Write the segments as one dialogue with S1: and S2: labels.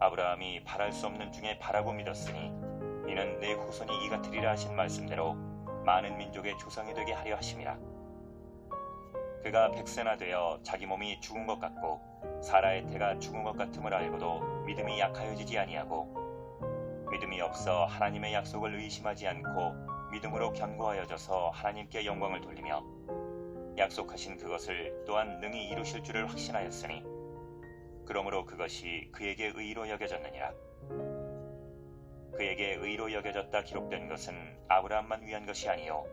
S1: 아브라함이 바랄 수 없는 중에 바라고 믿었으니 이는 내 후손이 이같으리라 하신 말씀대로 많은 민족의 조상이 되게 하려 하심이라. 그가 백세나 되어 자기 몸이 죽은 것 같고 사라의 태가 죽은 것 같음을 알고도 믿음이 약하여지지 아니하고 믿음이 없어 하나님의 약속을 의심하지 않고 믿음으로 견고하여져서 하나님께 영광을 돌리며 약속하신 그것을 또한 능히 이루실 줄을 확신하였으니 그러므로 그것이 그에게 의로 여겨졌느니라. 그에게 의로 여겨졌다 기록된 것은 아브라함만 위한 것이 아니요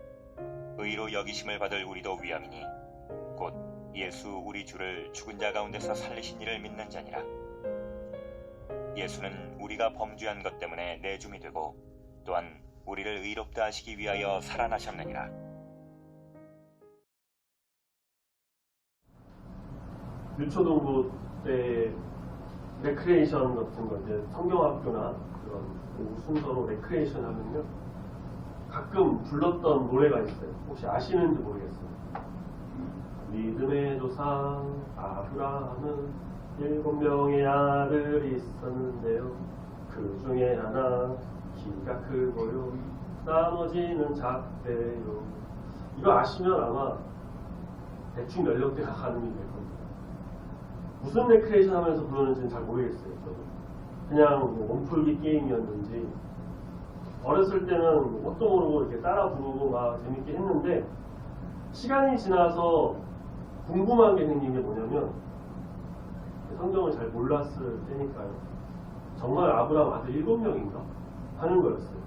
S1: 의로 여기심을 받을 우리도 위함이니 곧 예수 우리 주를 죽은 자 가운데서 살리신 이를 믿는 자니라. 예수는 우리가 범죄한 것 때문에 내줌이 되고 또한 우리를 의롭다 하시기 위하여 살아나셨느니라.
S2: 유초동부 때 레크레이션 같은 거 이제 성경학교나 그런 순서로 레크레이션 하면요 가끔 불렀던 노래가 있어요. 혹시 아시는지 모르겠어요. 믿음의 조상 아브라함은 7명의 아들이 있었는데요. 그 중에 하나 키가 크고요. 나머지는 작대요. 이거 아시면 아마 대충 연령대가 가늠이 될 겁니다. 무슨 레크레이션 하면서 부르는지는 잘 모르겠어요. 저도. 그냥 몸풀기 게임이었는지 어렸을 때는 뭣도 모르고 이렇게 따라 부르고 막 재밌게 했는데 시간이 지나서 궁금한 게 생긴 게 뭐냐면 성경을 잘 몰랐을 때니까요. 정말 아브라함 아들 7명인가? 하는 거였어요.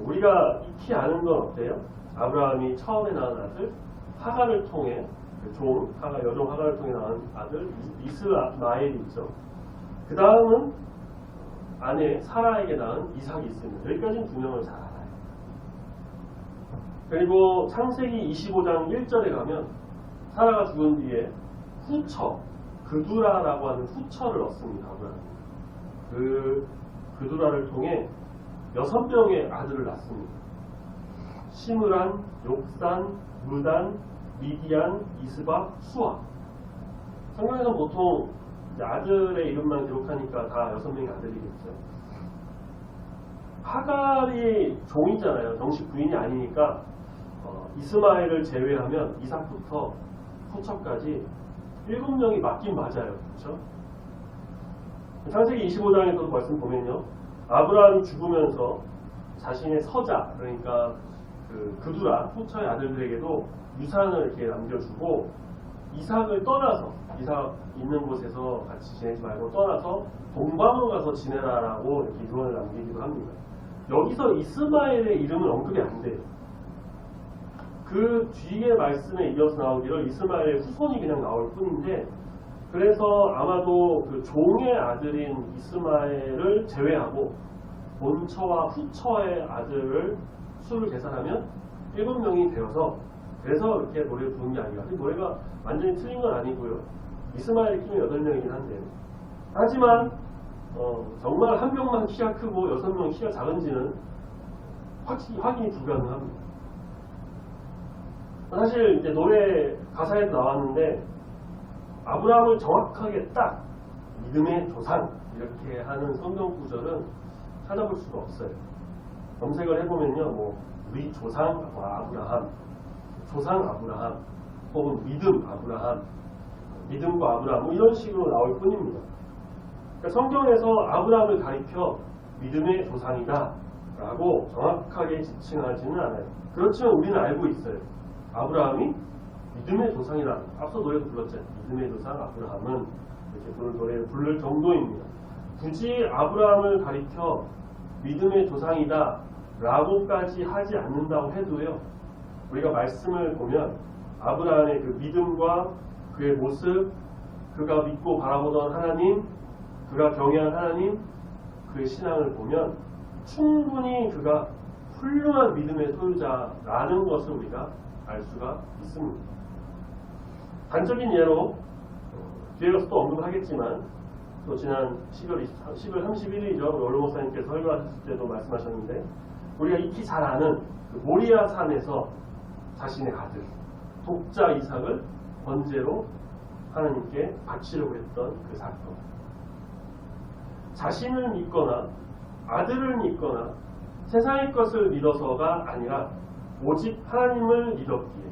S2: 우리가 익히 아는 건 어때요? 아브라함이 처음에 낳은 아들 하갈을 통해 여종 하갈을 통해 낳은 아들 이스마엘이 있죠. 그 다음은 아내 사라에게 낳은 이삭이 있습니다. 여기까지는 2명을 잘 알아요. 그리고 창세기 25장 1절에 가면 사라가 죽은 뒤에 후처, 그두라라고 하는 후처를 얻습니다. 아브라함이. 그두라를 통해 6명의 아들을 낳습니다. 시므란, 욕산, 무단, 미디안, 이스박, 수아. 성경에서는 보통 아들의 이름만 기록하니까 다 6명의 아들이겠죠. 하갈이 종이잖아요. 정식 부인이 아니니까 이스마엘을 제외하면 이삭부터 후처까지 7명이 맞긴 맞아요. 그렇죠? 창세기 25장에서도 말씀 보면요. 아브라함이 죽으면서 자신의 서자, 그러니까 그두라, 후처의 아들들에게도 유산을 이렇게 남겨주고 이삭을 떠나서 이삭 있는 곳에서 같이 지내지 말고 떠나서 동방으로 가서 지내라라고 이렇게 유언을 남기기도 합니다. 여기서 이스마엘의 이름은 언급이 안 돼요. 그 뒤에 말씀에 이어서 나오기를 이스마엘의 후손이 그냥 나올 뿐인데 그래서 아마도 그 종의 아들인 이스마엘을 제외하고 본처와 후처의 아들을 수를 계산하면 7명이 되어서 그래서 이렇게 노래를 부른 게 아니라 노래가 완전히 틀린 건 아니고요. 이스마엘이 키는 8명이긴 한데 하지만 정말 한 명만 키가 크고 6명 키가 작은지는 확인이 불가능합니다. 사실 이제 노래 가사에도 나왔는데 아브라함을 정확하게 딱 믿음의 조상 이렇게 하는 성경 구절은 찾아볼 수가 없어요. 검색을 해보면요, 우리 조상 아브라함, 조상 아브라함, 혹은 믿음 아브라함, 믿음과 아브라함 이런 식으로 나올 뿐입니다. 그러니까 성경에서 아브라함을 가리켜 믿음의 조상이다 라고 정확하게 지칭하지는 않아요. 그렇지만 우리는 알고 있어요. 아브라함이 믿음의 조상이다. 앞서 노래도 불렀잖아요. 믿음의 조상 아브라함은 이렇게 노래를 부를 정도입니다. 굳이 아브라함을 가리켜 믿음의 조상이다 라고까지 하지 않는다고 해도요. 우리가 말씀을 보면 아브라함의 그 믿음과 그의 모습, 그가 믿고 바라보던 하나님, 그가 경외한 하나님, 그의 신앙을 보면 충분히 그가 훌륭한 믿음의 소유자라는 것을 우리가 알 수가 있습니다. 단적인 예로 뒤에 가서 또 언급을 하겠지만 또 지난 10월 31일이죠. 원로 목사님께서 설교하셨을 때도 말씀하셨는데 우리가 익히 잘 아는 그 모리아 산에서 자신의 아들 독자 이삭을 번제로 하나님께 바치려고 했던 그 사건. 자신을 믿거나 아들을 믿거나 세상의 것을 믿어서가 아니라 오직 하나님을 믿었기에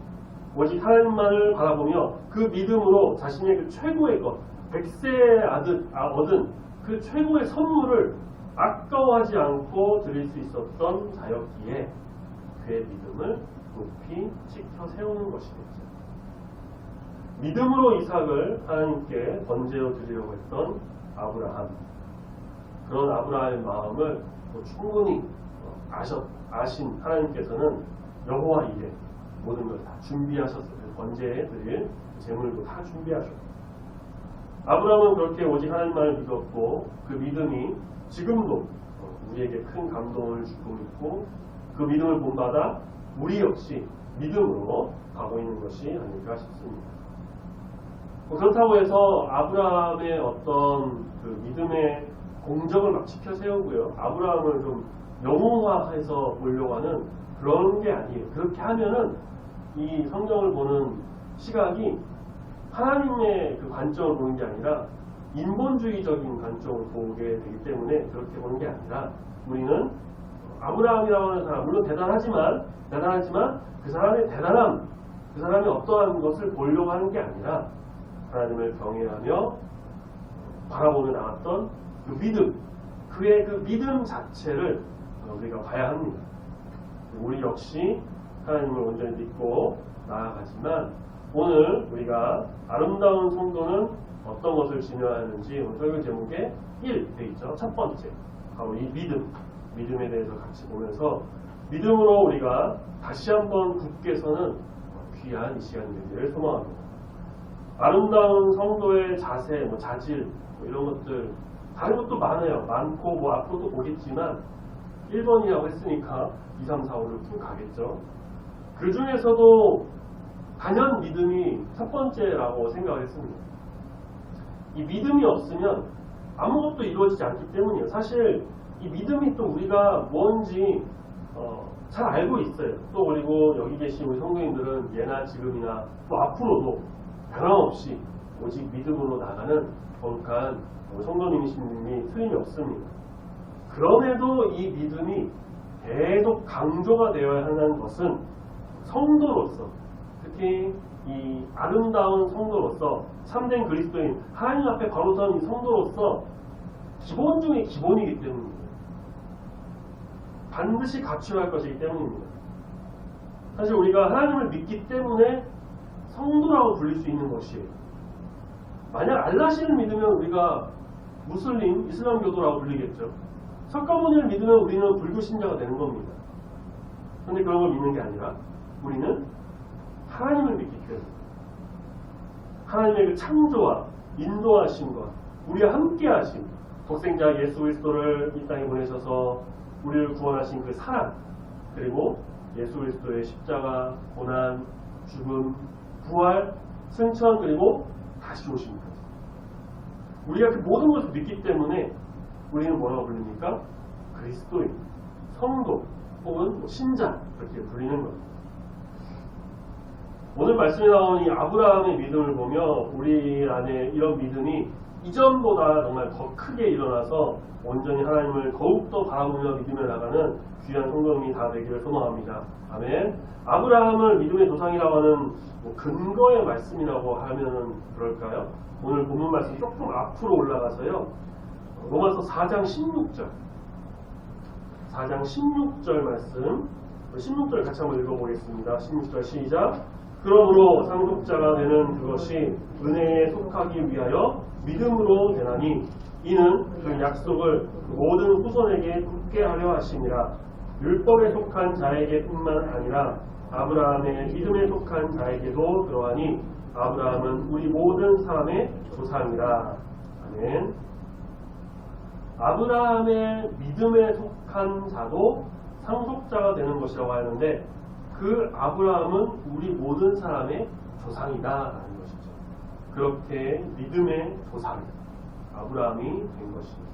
S2: 오직 하나님만을 바라보며 그 믿음으로 자신의 그 최고의 것, 백세에 얻은 그 최고의 선물을 아까워하지 않고 드릴 수 있었던 자였기에 그의 믿음을 높이 지켜 세우는 것이겠죠. 믿음으로 이삭을 하나님께 번제어 드리려고 했던 아브라함, 그런 아브라함의 마음을 충분히 아신 하나님께서는 여호와 이레 모든 걸 다 준비하셨어요. 번제에 드릴 제물도 다 준비하셨고, 아브라함은 그렇게 오직 하나님만을 믿었고 그 믿음이 지금도 우리에게 큰 감동을 주고 있고 그 믿음을 본받아 우리 역시 믿음으로 가고 있는 것이 아닐까 싶습니다. 그렇다고 해서 아브라함의 어떤 그 믿음의 공적을 막 지켜 세우고요, 아브라함을 좀 영웅화해서 보려고 하는 그런 게 아니에요. 그렇게 하면은 이 성경을 보는 시각이 하나님의 그 관점을 보는 게 아니라 인본주의적인 관점을 보게 되기 때문에 그렇게 보는 게 아니라 우리는 아브라함이라고 하는 사람, 물론 대단하지만 그 사람의 대단함, 그 사람의 어떠한 것을 보려고 하는 게 아니라 하나님을 경외하며 바라보며 나왔던 그 믿음, 그의 그 믿음 자체를 우리가 봐야 합니다. 우리 역시 하나님을 온전히 믿고 나아가지만 오늘 우리가 아름다운 성도는 어떤 것을 지녀야 하는지 오늘 설교 제목에 1 되어 있죠. 첫 번째, 바로 이 믿음에 대해서 같이 보면서 믿음으로 우리가 다시 한번 굳게 서는 귀한 이 시간 되기를 소망합니다. 아름다운 성도의 자세, 자질 이런 것들 다른 것도 많고 앞으로도 보겠지만 1번이라고 했으니까 2, 3, 4, 5를 쭉 가겠죠. 그 중에서도 단연 믿음이 첫 번째라고 생각을 했습니다. 이 믿음이 없으면 아무것도 이루어지지 않기 때문이에요. 사실 이 믿음이 또 우리가 뭔지 잘 알고 있어요. 또 그리고 여기 계신 우리 성도님들은 예나 지금이나 또 앞으로도 변함없이 오직 믿음으로 나가는 거룩한 성도님이신 분이 틀림이 없습니다. 그럼에도 이 믿음이 계속 강조가 되어야 하는 것은 성도로서, 특히 이 아름다운 성도로서, 참된 그리스도인 하나님 앞에 바로 선 이 성도로서 기본 중에 기본이기 때문입니다. 반드시 갖춰야 할 것이기 때문입니다. 사실 우리가 하나님을 믿기 때문에 성도라고 불릴 수 있는 것이에요. 만약 알라신을 믿으면 우리가 무슬림, 이슬람교도라고 불리겠죠. 석가모니를 믿으면 우리는 불교신자가 되는 겁니다. 그런데 그런 걸 믿는 게 아니라 우리는 하나님을 믿기 때문에 하나님의 그 창조와 인도하심과 우리와 함께 하심, 독생자 예수 그리스도를 이 땅에 보내셔서 우리를 구원하신 그 사랑, 그리고 예수 그리스도의 십자가, 고난, 죽음, 부활, 승천, 그리고 다시 오심까지 우리가 그 모든 것을 믿기 때문에 우리는 뭐라고 부릅니까? 그리스도인, 성도 혹은 신자 이렇게 불리는 겁니다. 오늘 말씀에 나온 이 아브라함의 믿음을 보며 우리 안에 이런 믿음이 이전보다 정말 더 크게 일어나서 온전히 하나님을 더욱더 바라보며 믿으며 나가는 귀한 성도님이 다 되기를 소망합니다. 아멘. 아브라함을 믿음의 조상이라고 하는 근거의 말씀이라고 하면은 그럴까요? 오늘 본문 말씀 조금 앞으로 올라가서요. 로마서 4장 16절 4장 16절 말씀 16절 같이 한번 읽어보겠습니다. 16절 시작. 그러므로 상속자가 되는 그것이 은혜에 속하기 위하여 믿음으로 되나니 이는 그 약속을 모든 후손에게 굳게 하려 하심이라. 율법에 속한 자에게 뿐만 아니라 아브라함의 믿음에 속한 자에게도 그러하니 아브라함은 우리 모든 사람의 조상이라. 아멘. 아브라함의 믿음에 속한 자도 상속자가 되는 것이라고 하는데 그 아브라함은 우리 모든 사람의 조상이다라는 것이죠. 그렇게 믿음의 조상 아브라함이 된 것입니다.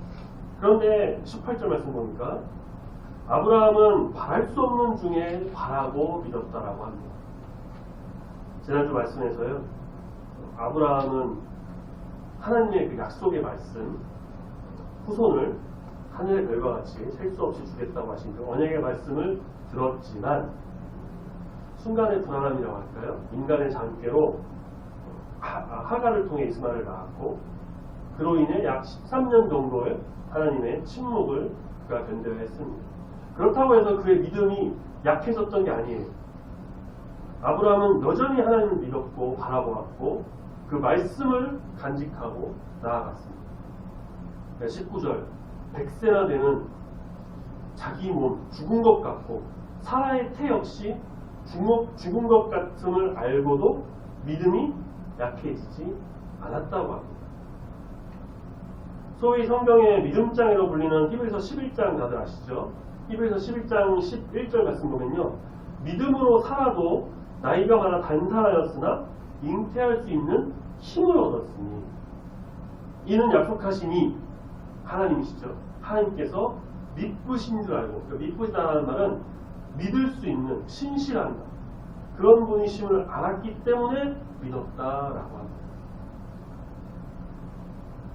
S2: 그런데 18절 말씀 보니까 아브라함은 바랄 수 없는 중에 바라고 믿었다라고 합니다. 지난주 말씀에서요, 아브라함은 하나님의 그 약속의 말씀, 후손을 하늘의 별과 같이 셀 수 없이 주겠다고 하신 그 언약의 말씀을 들었지만 순간의 불안함이라고 할까요? 인간의 장께로 하가를 통해 이스마엘을 낳았고 그로 인해 약 13년 정도의 하나님의 침묵을 그가 견뎌야 했습니다. 그렇다고 해서 그의 믿음이 약해졌던 게 아니에요. 아브라함은 여전히 하나님을 믿었고 바라보았고 그 말씀을 간직하고 나아갔습니다. 19절 100세나 되는 자기 몸 죽은 것 같고 사라의 태 역시 죽은 것 같음을 알고도 믿음이 약해지지 않았다고 합니다. 소위 성경의 믿음장애로 불리는 히브리서 11장 다들 아시죠? 히브리서 11장 11절 말씀 보면요. 믿음으로 살아도 나이가 많아 단살하였으나 잉태할 수 있는 힘을 얻었으니 이는 약속하시니 하나님이시죠. 하나님께서 믿으신 줄 알고 그러니까 믿으시다는 말은 믿을 수 있는 신실한 그런 분이심을 알았기 때문에 믿었다라고 합니다.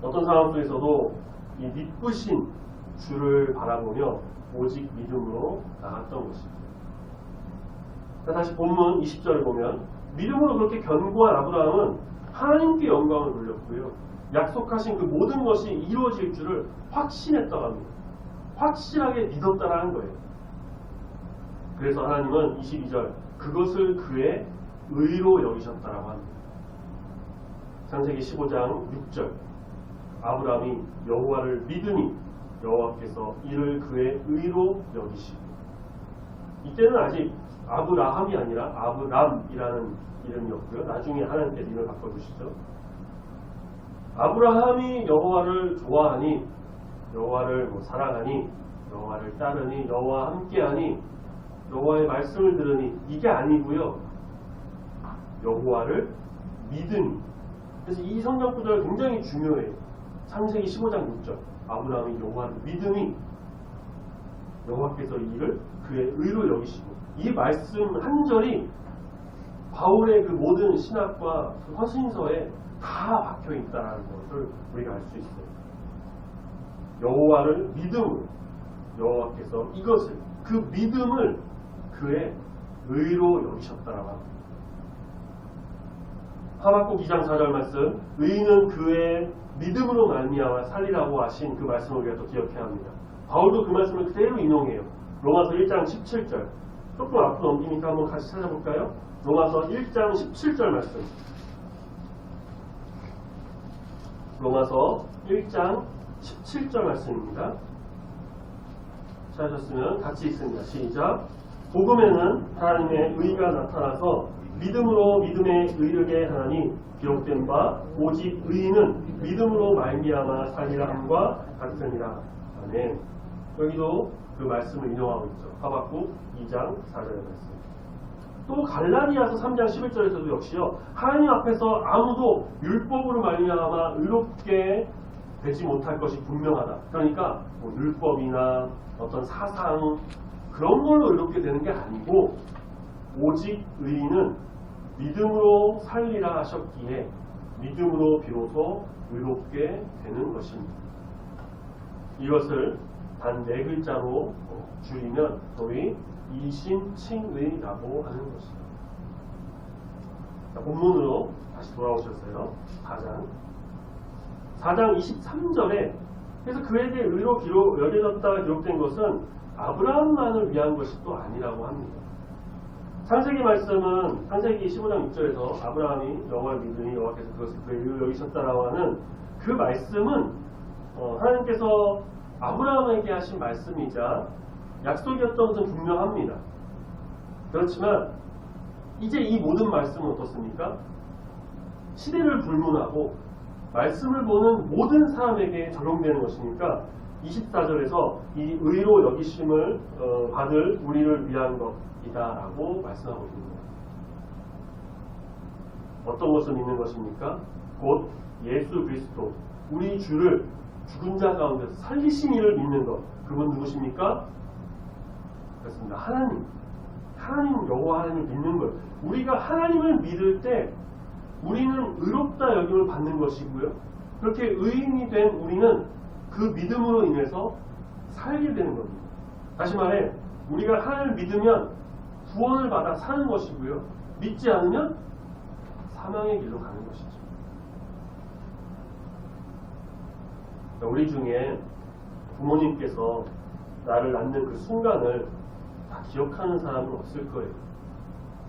S2: 어떤 상황 속에서도 이 믿으신 주를 바라보며 오직 믿음으로 나갔던 것입니다. 다시 본문 20절을 보면 믿음으로 그렇게 견고한 아브라함은 하나님께 영광을 돌렸고요. 약속하신 그 모든 것이 이루어질 줄을 확신했다고 합니다. 확실하게 믿었다라는 거예요. 그래서 하나님은 22절 그것을 그의 의로 여기셨다라고 합니다. 창세기 15장 6절 아브라함이 여호와를 믿으니 여호와께서 이를 그의 의로 여기시고 이때는 아직 아브라함이 아니라 아브람이라는 이름이었고요. 나중에 하나님께 이름을 바꿔주시죠. 아브라함이 여호와를 좋아하니 여호와를 사랑하니 여호와를 따르니 여호와와 함께하니 여호와의 말씀을 들으니 이게 아니고요. 여호와를 믿으니. 그래서 이 성경 구절이 굉장히 중요해요. 창세기 15장 6절 아브라함이 여호와를 믿으니 여호와께서 이 일을 그의 의로 여기시고 이 말씀 한 절이 바울의 그 모든 신학과 그 허신서에 다 박혀 있다는 것을 우리가 알 수 있어요. 여호와를 믿음으로 여호와께서 이것을 그 믿음을 그의 의로 여기셨다라고 합니다. 하박국 2장 4절 말씀 의인은 그의 믿음으로 말미암아 살리라고 하신 그 말씀을 우리가 또 기억해야 합니다. 바울도 그 말씀을 그대로 인용해요. 로마서 1장 17절 조금 앞으로 넘기니까 한번 같이 찾아볼까요? 로마서 1장 17절 말씀 로마서 1장 17절 말씀입니다. 찾으셨으면 같이 읽습니다. 시작. 복음에는 하나님의 의가 나타나서 믿음으로 믿음에 이르게 하나니 기록된 바 오직 의인은 믿음으로 말미암아 살리라 함과 같으니라. 아멘. 여기도 그 말씀을 인용하고 있죠. 하박국 2장 4절의 말씀. 또 갈라디아서 3장 11절에서도 역시요. 하나님 앞에서 아무도 율법으로 말미암아 의롭게 되지 못할 것이 분명하다. 그러니까 율법이나 어떤 사상 그런 걸로 의롭게 되는 게 아니고 오직 의인은 믿음으로 살리라 하셨기에 믿음으로 비로소 의롭게 되는 것입니다. 이것을 단 4글자로 줄이면 소위 이신칭의라고 하는 것입니다. 본문으로 다시 돌아오셨어요. 4장 23절에 그래서 그에게 의로 여겨졌다 기록된 것은 아브라함만을 위한 것이 또 아니라고 합니다. 창세기 말씀은 창세기 15장 6절에서 아브라함이 여호와를 믿으니 여호와께서 그것을 그의 의로 여기셨다라고 하는 그 말씀은 하나님께서 아브라함에게 하신 말씀이자 약속이었던 것은 분명합니다. 그렇지만 이제 이 모든 말씀은 어떻습니까? 시대를 불문하고 말씀을 보는 모든 사람에게 적용되는 것이니까 24절에서 이 의로 여기심을 받을 우리를 위한 것이다라고 말씀하고 있습니다. 어떤 것을 믿는 것입니까? 곧 예수 그리스도 우리 주를 죽은 자 가운데서 살리신 이를 믿는 것. 그분 누구십니까? 그렇습니다. 하나님 여호와 하나님을 믿는 것. 우리가 하나님을 믿을 때 우리는 의롭다 여김을 받는 것이고요. 그렇게 의인이 된 우리는 그 믿음으로 인해서 살게 되는 겁니다. 다시 말해 우리가 하나님을 믿으면 구원을 받아 사는 것이고요. 믿지 않으면 사망의 길로 가는 것이죠. 우리 중에 부모님께서 나를 낳는 그 순간을 다 기억하는 사람은 없을 거예요.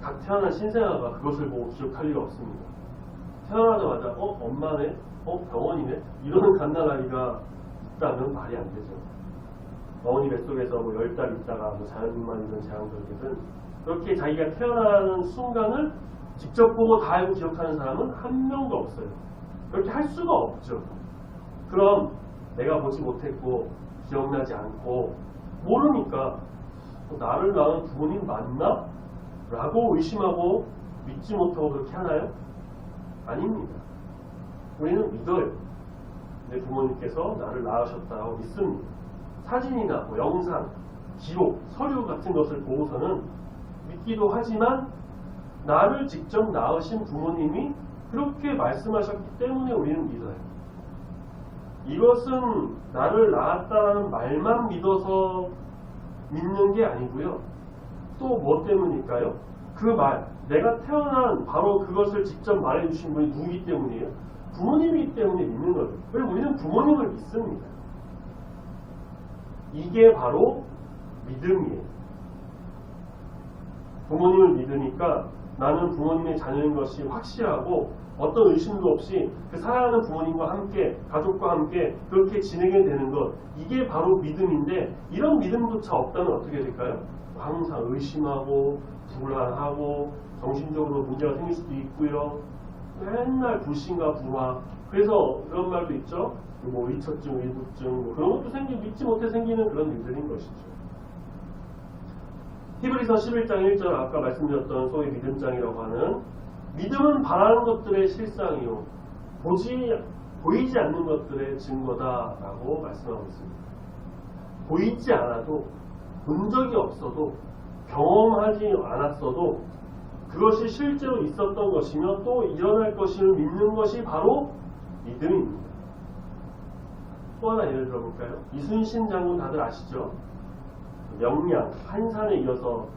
S2: 각 태어난 신생아가 그것을 보고 기억할 리가 없습니다. 태어나자마자 엄마네? 병원이네? 이러는 갓난아이가 있다면 말이 안 되죠. 어머니 뱃속에서 10달 있다가 자연분만이든 제왕절개든 그렇게 자기가 태어나는 순간을 직접 보고 다 알고 기억하는 사람은 한 명도 없어요. 그렇게 할 수가 없죠. 그럼 내가 보지 못했고 기억나지 않고 모르니까 나를 낳은 부모님 맞나? 라고 의심하고 믿지 못하고 그렇게 하나요? 아닙니다. 우리는 믿어요. 내 부모님께서 나를 낳으셨다고 믿습니다. 사진이나 영상, 기록, 서류 같은 것을 보고서는 믿기도 하지만 나를 직접 낳으신 부모님이 그렇게 말씀하셨기 때문에 우리는 믿어요. 이것은 나를 낳았다는 말만 믿어서 믿는 게 아니고요. 또 뭐 때문일까요? 그 말, 내가 태어난 바로 그것을 직접 말해주신 분이 누구이기 때문이에요? 부모님이기 때문에 믿는 거예요. 그리고 우리는 부모님을 믿습니다. 이게 바로 믿음이에요. 부모님을 믿으니까 나는 부모님의 자녀인 것이 확실하고 어떤 의심도 없이 그 사랑하는 부모님과 함께 가족과 함께 그렇게 지내게 되는 것, 이게 바로 믿음인데 이런 믿음조차 없다면 어떻게 될까요? 항상 의심하고 불안하고 정신적으로 문제가 생길 수도 있고요. 맨날 불신과 불화. 그래서 그런 말도 있죠. 의처증, 의부증 그런 것도 믿지 못해 생기는 그런 일들인 것이죠. 히브리서 11장 1절 아까 말씀드렸던 소위 믿음장이라고 하는 믿음은 바라는 것들의 실상이요 보이지 않는 것들의 증거다라고 말씀하고 있습니다. 보이지 않아도 본 적이 없어도 경험하지 않았어도 그것이 실제로 있었던 것이며 또 일어날 것임을 믿는 것이 바로 믿음입니다. 또 하나 예를 들어볼까요? 이순신 장군 다들 아시죠? 명량, 한산에 이어서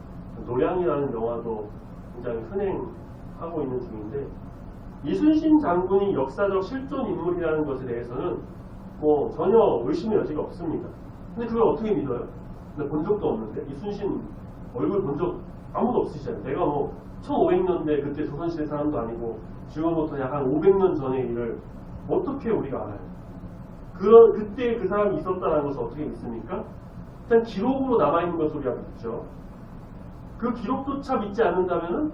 S2: 노량이라는 영화도 굉장히 흔행하고 있는 중인데 이순신 장군이 역사적 실존 인물이라는 것에 대해서는 전혀 의심의 여지가 없습니다. 근데 그걸 어떻게 믿어요? 근데 본 적도 없는데 이순신 얼굴 본 적 아무도 없으시잖아요. 내가 1500년대 그때 조선시대 사람도 아니고 지금부터 약 한 500년 전의 일을 어떻게 우리가 알아요? 그때 그 사람이 있었다는 것을 어떻게 믿습니까? 일단 기록으로 남아있는 것을 우리가 믿죠. 그 기록조차 믿지 않는다면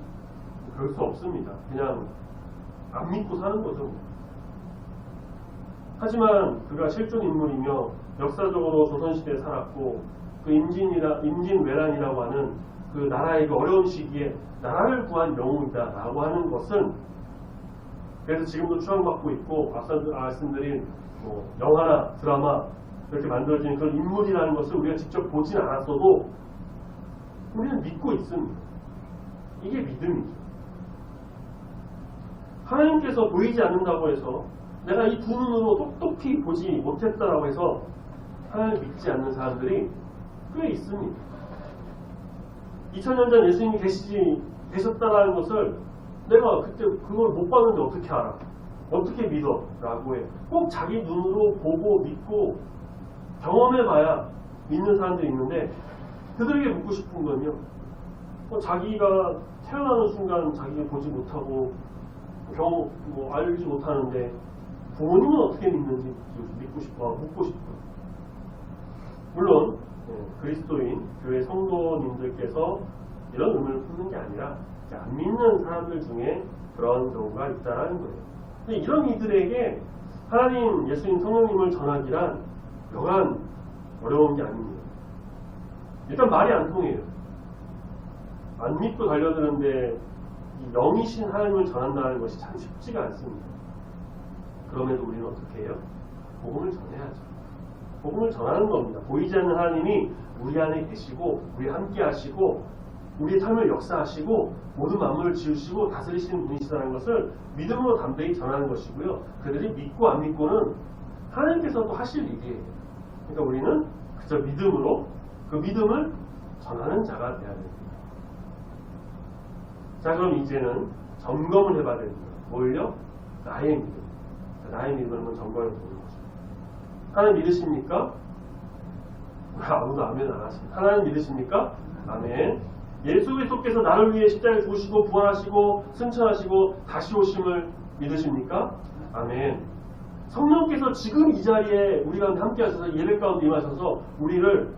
S2: 그럴 수 없습니다. 그냥 안 믿고 사는 거죠. 하지만 그가 실존 인물이며 역사적으로 조선시대에 살았고 그 임진왜란이라고 하는 그 나라의 그 어려운 시기에 나라를 구한 영웅이다 라고 하는 것은 그래서 지금도 추앙받고 있고 앞서 말씀드린 영화나 드라마 이렇게 만들어지는 그런 인물이라는 것을 우리가 직접 보진 않았어도 우리는 믿고 있습니다. 이게 믿음이죠. 하나님께서 보이지 않는다고 해서 내가 이 두 눈으로 똑똑히 보지 못했다라고 해서 하나님을 믿지 않는 사람들이 꽤 있습니다. 2000년 전 예수님이 계셨다라는 것을 내가 그때 그걸 못 봤는데 어떻게 알아? 어떻게 믿어? 라고 해. 꼭 자기 눈으로 보고 믿고 경험해봐야 믿는 사람들이 있는데 그들에게 묻고 싶은 건요. 자기가 태어나는 순간 자기가 보지 못하고 알지 못하는데 부모님은 어떻게 믿는지 묻고 싶어요. 물론 그리스도인 교회 성도님들께서 이런 의문을 품는 게 아니라 안 믿는 사람들 중에 그런 경우가 있다는 거예요. 근데 이런 이들에게 하나님, 예수님, 성령님을 전하기란 여간 어려운 게 아닙니다. 일단 말이 안 통해요. 안 믿고 달려드는데 영이신 하나님을 전한다는 것이 참 쉽지가 않습니다. 그럼에도 우리는 어떻게 해요? 복음을 전해야죠. 복음을 전하는 겁니다. 보이지 않는 하나님이 우리 안에 계시고 우리 함께 하시고 우리의 삶을 역사하시고 모든 만물을 지으시고 다스리시는 분이시다는 것을 믿음으로 담대히 전하는 것이고요. 그들이 믿고 안 믿고는 하나님께서도 하실 일이에요. 그러니까 우리는 그저 믿음으로 그 믿음을 전하는 자가 되어야 됩니다. 자, 그럼 이제는 점검을 해봐야 됩니다. 뭘요? 나의 믿음. 나의 믿음을 한번 점검해 보는 거죠. 하나님 믿으십니까? 아무도 아멘 안 하십니다. 하나님 믿으십니까? 아멘. 예수 그리스도께서 나를 위해 십자가에 죽으시고 부활하시고 승천하시고 다시 오심을 믿으십니까? 아멘. 성령께서 지금 이 자리에 우리 가운데 함께 하셔서 예배 가운데 임하셔서 우리를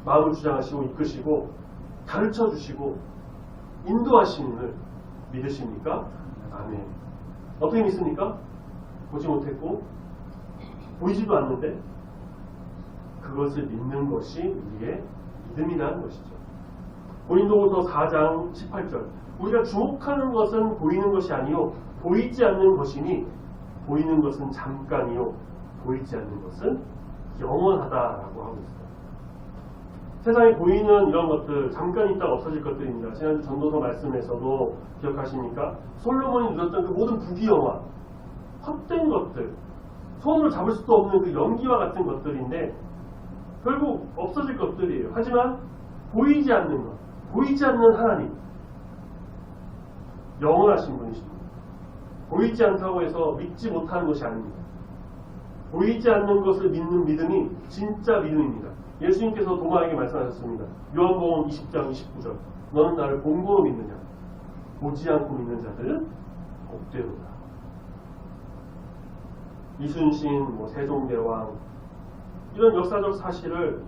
S2: 마음을 주장하시고 이끄시고 가르쳐 주시고 인도하심을 믿으십니까? 아멘. 어떻게 믿습니까? 보지 못했고 보이지도 않는데 그것을 믿는 것이 우리의 믿음이라는 것이죠. 고린도후서 4장 18절 우리가 주목하는 것은 보이는 것이 아니요 보이지 않는 것이니 보이는 것은 잠깐이요 보이지 않는 것은 영원하다라고 하고 있어요. 세상에 보이는 이런 것들 잠깐 있다가 없어질 것들입니다. 지난주 전도서 말씀에서도 기억하십니까? 솔로몬이 누렸던 그 모든 부귀영화 헛된 것들 손으로 잡을 수도 없는 그 연기와 같은 것들인데 결국 없어질 것들이에요. 하지만 보이지 않는 것 보이지 않는 하나님 영원하신 분이십니다. 보이지 않다고 해서 믿지 못하는 것이 아닙니다. 보이지 않는 것을 믿는 믿음이 진짜 믿음입니다. 예수님께서 도마에게 말씀하셨습니다. 요한복음 20장 29절 너는 나를 본고로 믿느냐 보지 않고 믿는 자들은 복되로다. 이순신, 세종대왕 이런 역사적 사실을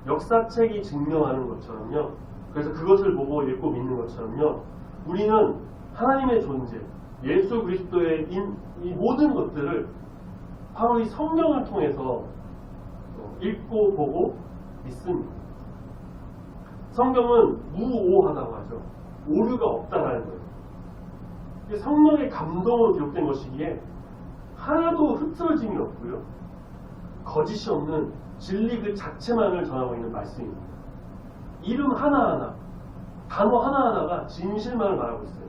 S2: 역사책이 증명하는 것처럼요. 그래서 그것을 보고 읽고 믿는 것처럼요. 우리는 하나님의 존재, 예수 그리스도의 이 모든 것들을 바로 이 성경을 통해서 읽고 보고 믿습니다. 성경은 무오하다고 하죠. 오류가 없다라는 거예요. 성령의 감동으로 기록된 것이기에 하나도 흐트러짐이 없고요. 거짓이 없는 진리 그 자체만을 전하고 있는 말씀입니다. 이름 하나하나, 단어 하나하나가 진실만을 말하고 있어요.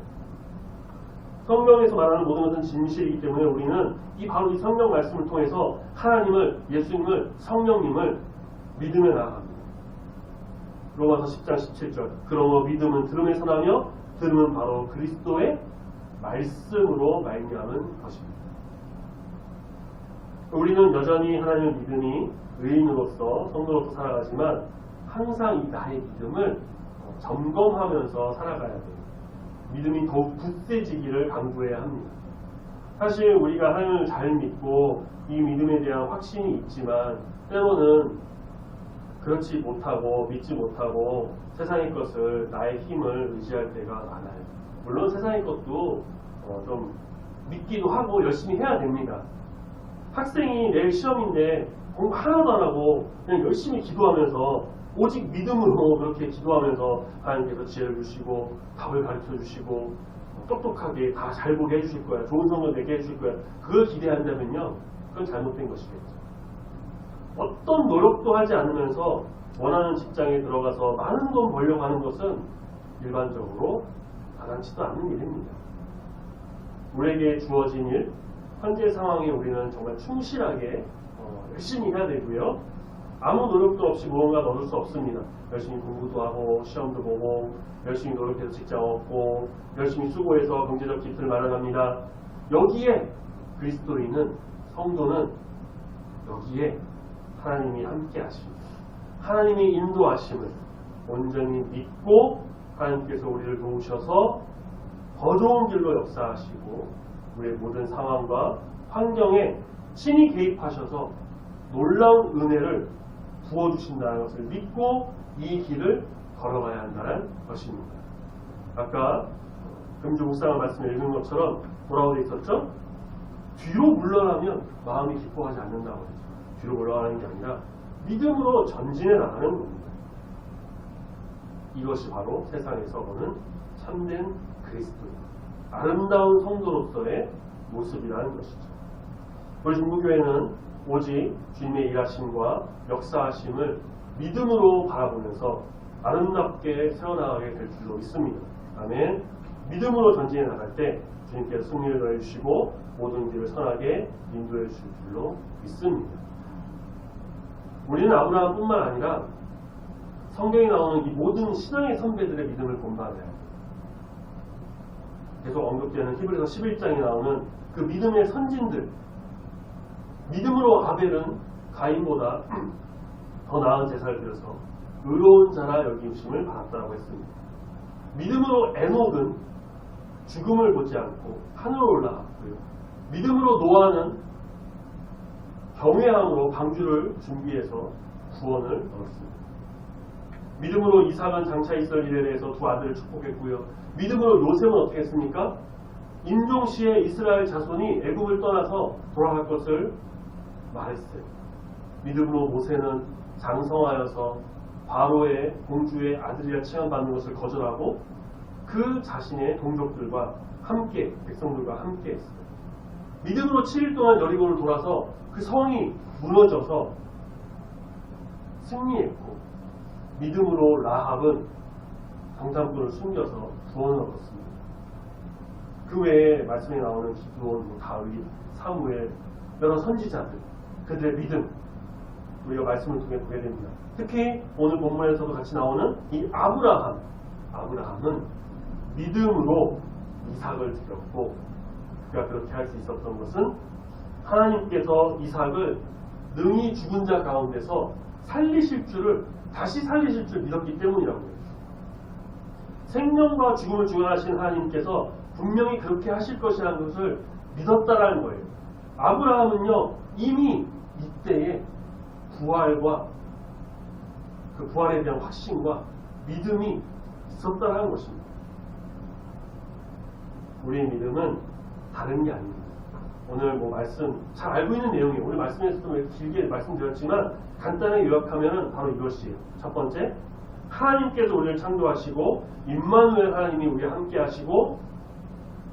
S2: 성경에서 말하는 모든 것은 진실이기 때문에 우리는 바로 이 성경 말씀을 통해서 하나님을, 예수님을, 성령님을 믿으며 나아갑니다. 로마서 10장 17절 그러므로 믿음은 들음에서 나며 들음은 바로 그리스도의 말씀으로 말미암은 것입니다. 우리는 여전히 하나님을 믿음이 의인으로서 성도로서 살아가지만 항상 이 나의 믿음을 점검하면서 살아가야 돼요. 믿음이 더욱 굳세지기를 강구해야 합니다. 사실 우리가 하나님을 잘 믿고 이 믿음에 대한 확신이 있지만 때로는 그렇지 못하고 믿지 못하고 세상의 것을 나의 힘을 의지할 때가 많아요. 물론 세상의 것도 좀 믿기도 하고 열심히 해야 됩니다. 학생이 내일 시험인데 공부 하나도 안 하고 그냥 열심히 기도하면서 오직 믿음으로 그렇게 기도하면서 하나님께서 지혜를 주시고 답을 가르쳐 주시고 똑똑하게 다 잘 보게 해주실 거야. 좋은 성적 내게 해주실 거야. 그걸 기대한다면요. 그건 잘못된 것이겠죠. 어떤 노력도 하지 않으면서 원하는 직장에 들어가서 많은 돈 벌려고 하는 것은 일반적으로 가당치도 않는 일입니다. 우리에게 주어진 일, 현재 상황에 우리는 정말 충실하게 열심히 해야 되고요. 아무 노력도 없이 무언가 얻을 수 없습니다. 열심히 공부도 하고 시험도 보고 열심히 노력해서 직장 얻고 열심히 수고해서 경제적 기틀을 마련합니다. 여기에 그리스도인은 성도는 여기에 하나님이 함께 하십니다. 하나님이 인도하심을 온전히 믿고 하나님께서 우리를 도우셔서 더 좋은 길로 역사하시고 우리의 모든 상황과 환경에 친히 개입하셔서 놀라운 은혜를 부어주신다는 것을 믿고 이 길을 걸어가야 한다는 것입니다. 아까 금주 묵상의 말씀을 읽은 것처럼 뭐라고 되어 있었죠? 뒤로 물러나면 마음이 기뻐하지 않는다고 했죠. 뒤로 물러나는 게 아니라 믿음으로 전진해 나가는 겁니다. 이것이 바로 세상에서 보는 참된 그리스도인, 아름다운 성도로서의 모습이라는 것이죠. 우리 중부교회는 오직 주님의 일하심과 역사하심을 믿음으로 바라보면서 아름답게 세워나가게 될 줄로 믿습니다. 아멘. 믿음으로 전진해 나갈 때 주님께서 승리를 더해주시고 모든 길을 선하게 인도해 주실 줄로 믿습니다. 우리는 아브라함뿐만 아니라 성경에 나오는 이 모든 신앙의 선배들의 믿음을 본받아야 해요. 계속 언급되는 히브리서 11장에 나오는 그 믿음의 선진들, 믿음으로 아벨은 가인보다 더 나은 제사를 드려서 의로운 자라 여김심을 받았다고 했습니다. 믿음으로 에녹은 죽음을 보지 않고 하늘로 올라갔고요. 믿음으로 노아는 경외함으로 방주를 준비해서 구원을 얻었습니다. 믿음으로 이삭은 장차 있을 일에 대해서 두 아들을 축복했고요. 믿음으로 요셉은 어떻게 했습니까? 임종시에 이스라엘 자손이 애굽을 떠나서 돌아갈 것을 말했어요. 믿음으로 모세는 장성하여서 바로의 공주의 아들이라 칭함받는 것을 거절하고 그 자신의 동족들과 함께 백성들과 함께 했어요. 믿음으로 7일 동안 여리고를 돌아서 그 성이 무너져서 승리했고, 믿음으로 라합은 정탐꾼을 숨겨서 구원을 얻었습니다. 그 외에 말씀에 나오는 기드온, 다윗, 사무엘, 여러 선지자들, 그들의 믿음, 우리가 말씀을 통해 보게 됩니다. 특히 오늘 본문에서도 같이 나오는 이 아브라함은 믿음으로 이삭을 드렸고, 그가 그렇게 할 수 있었던 것은 하나님께서 이삭을 능히 죽은 자 가운데서 다시 살리실 줄 믿었기 때문이라고 해요. 생명과 죽음을 주관하신 하나님께서 분명히 그렇게 하실 것이라는 것을 믿었다라는 거예요. 아브라함은요, 이미 이때에 부활과 그 부활에 대한 확신과 믿음이 있었다라는 것입니다. 우리의 믿음은 다른 게 아닙니다. 오늘 말씀 잘 알고 있는 내용이에요. 오늘 말씀에서도 길게 말씀드렸지만 간단하게 요약하면 바로 이것이에요. 첫 번째, 하나님께서 우리를 창조하시고 임마누엘 하나님이 우리와 함께 하시고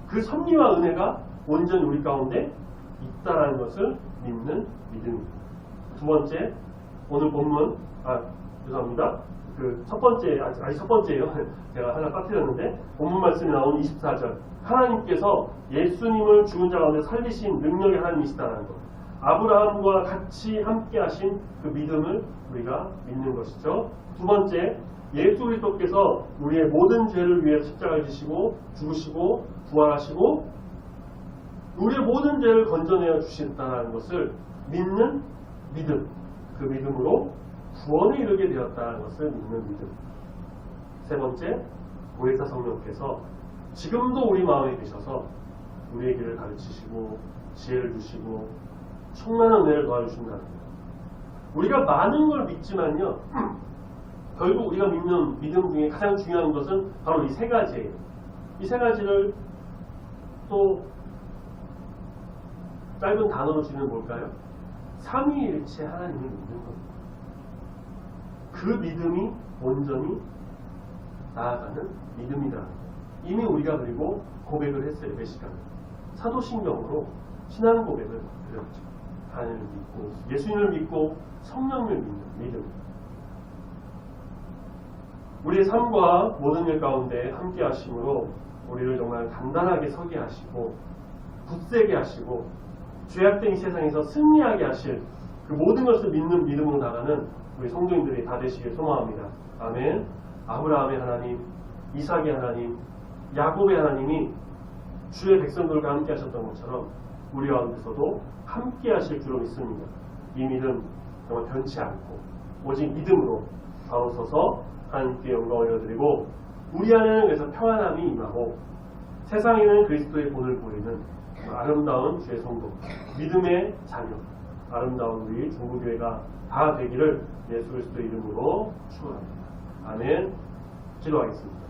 S2: 그 섭리와 은혜가 온전히 우리 가운데 있다라는 것을 믿는 믿음입니다. 두 번째, 오늘 본문 죄송합니다. 그 첫 번째, 아직 첫 번째예요. 제가 하나 빠뜨렸는데 본문 말씀에 나오는 24절, 하나님께서 예수님을 죽은 자 가운데 살리신 능력의 하나님이시다라는 것, 아브라함과 같이 함께 하신 그 믿음을 우리가 믿는 것이죠. 두 번째, 예수 그리스도께서 우리의 모든 죄를 위해 십자가에 지시고 죽으시고 부활하시고 우리의 모든 죄를 건져내어 주신다는 것을 믿는 믿음, 그 믿음으로 구원에 이르게 되었다는 것을 믿는 믿음. 세 번째, 보혜사 성령께서 지금도 우리 마음에 계셔서 우리의 길을 가르치시고 지혜를 주시고 충만한 은혜를 도와주신다는 것. 우리가 많은 걸 믿지만요, 결국 우리가 믿는 믿음 중에 가장 중요한 것은 바로 이 세 가지예요. 이 세 가지를 또 짧은 단어로 주면 뭘까요? 삼위일체 하나님을 믿는 겁니다. 그 믿음이 온전히 나아가는 믿음이다. 이미 우리가 그리고 고백을 했어요. 몇 시간. 사도신경으로 신앙 고백을 드렸죠. 하나님을 믿고 예수님을 믿고 성령을 믿는 믿음. 우리의 삶과 모든 일 가운데 함께 하심으로 우리를 정말 단단하게 서게 하시고 굳세게 하시고 죄악된 이 세상에서 승리하게 하실 그 모든 것을 믿는 믿음으로 나가는 우리 성도님들이 다 되시길 소망합니다. 아멘. 아브라함의 하나님, 이삭의 하나님, 야곱의 하나님이 주의 백성들과 함께 하셨던 것처럼 우리 가운데서도 함께 하실 줄로 믿습니다. 이 믿음 정말 변치 않고 오직 믿음으로 바로 서서 하나님께 영광을 올려드리고 우리 안에는 그래서 평안함이 임하고 세상에는 그리스도의 본을 보이는 아름다운 주의 성도, 믿음의 자녀, 아름다운 우리 중부교회가 다 되기를 예수 그리스도의 이름으로 축원합니다. 아멘. 기도하겠습니다.